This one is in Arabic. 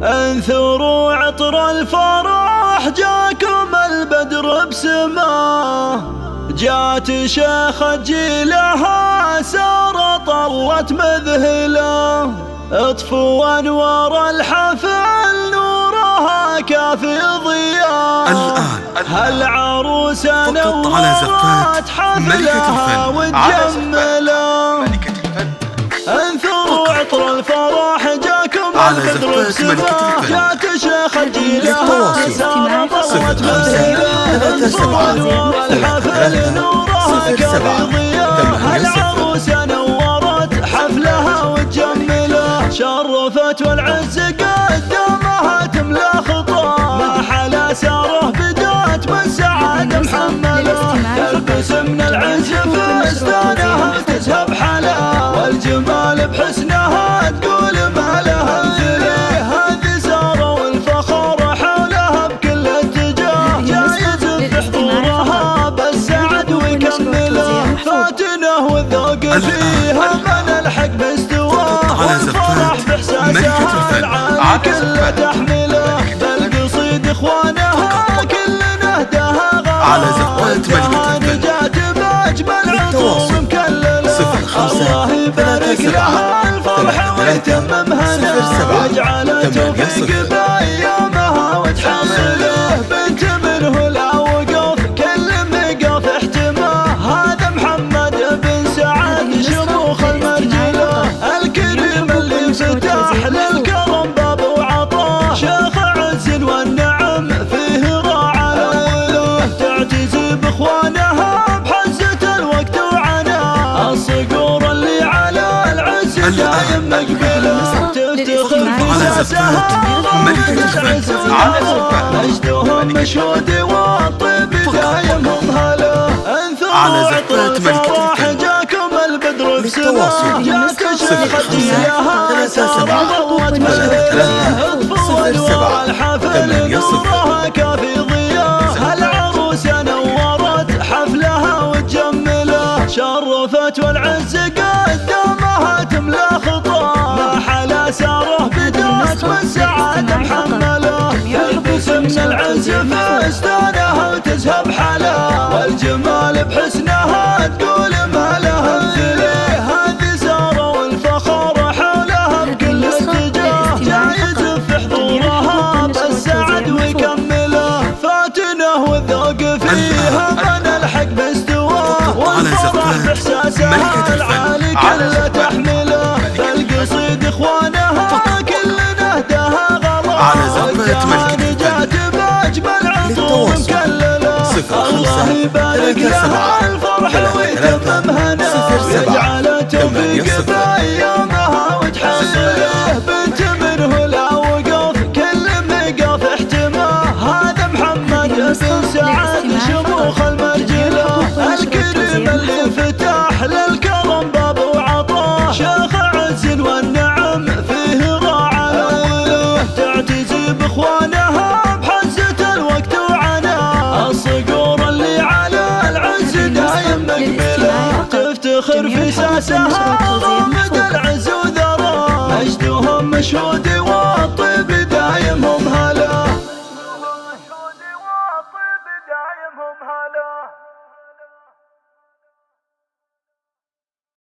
انثروا عطر الفرح جاكم البدر بسماه، جات شيخة جيلها سار طلت مذهله، اطفوا انوار الحفل نورها كافي ضياء. الآن هالعروس فقط على زفات ملكة الفن وتجمله، انثروا عطر الفرح جاكم على البدر بسماه، جات شيخة جيلها سار طلت مذهله، اطفوا انوار الحفل نورها كافي ضياء. هالعروس نورت حفلها وتجمله، شرفت والعز قدامها تملى خطاه، ما حلا ساره بدات بالسعادة محمله، تلبس من العز فستانها تزهب حلا، والجمال بحسنها تقول ما لها مثله. هذه ساره والفخر حولها بكل اتجاه، جايز بحضورها بالسعد ويكمله، فاتنه والذوق فيها من الحق باستواه، والفرح باحساسها العالي كله تحمله، بالقصيد اخوانها كل نهدها غرام، جات باجمل عطور مكلله، الله يبارك لها الفرح ويتمم هنا، واجعل توفيق بايامها وتحمله، بنت منه لا وقف كل مقف احتماه، هذا محمد بن سعد شموخ المرجله، الكريم اللي فتح للكرم باب وعطاه، شيخ عز والنعم فيه راعى له، تعتزي باخوانها بحزة الوقت وعناه، الصقور اللي على العز دايم مقبله، تفتخر في ساسها مجدهم مشهود والطيب دايم مظهله، انثروا عطر الفرح جاكم البدر بسماه، جات شيخة جيلها سار ضوت مذهله، اطفوا انوار الحفل نورها كافي ضياه، هالعروس نورت حفلها وتجمله، شرفت والعز قدامها تملى خطاه، ما حلا ساره بدات بالسعادة محمله، تلبس من العز فستانها وتزهب حلا، والجمال بحسنها تقول ما لها مثله. هذه ساره والفخر حولها بكل اتجاه، جايز في حضورها بالسعد ويكمله، فاتنه والذوق فيها من الحق باستواه، والفرح باحساسها العالي كله تحمله، بالقصيد اخوانها كل نهدها غرام، جات باجمل عطور مكلله، الله يبارك لها الفرح ويتمم هنا، ويجعل توفيق بايامها وتحمله، بنت منه لا وقف كل مقف احتماه، هذا محمد بن سعد شموخ المرجله، الكريم اللي فتح للكرم باب وعطاه، شيخ عز والنعم فيه راعى له، تعتزي باخوانها بحزة الوقت وعناه، الصقور اللي على العز دايم مقبله، تفتخر في ساسها مدى العز وذراه، مجدهم مشهود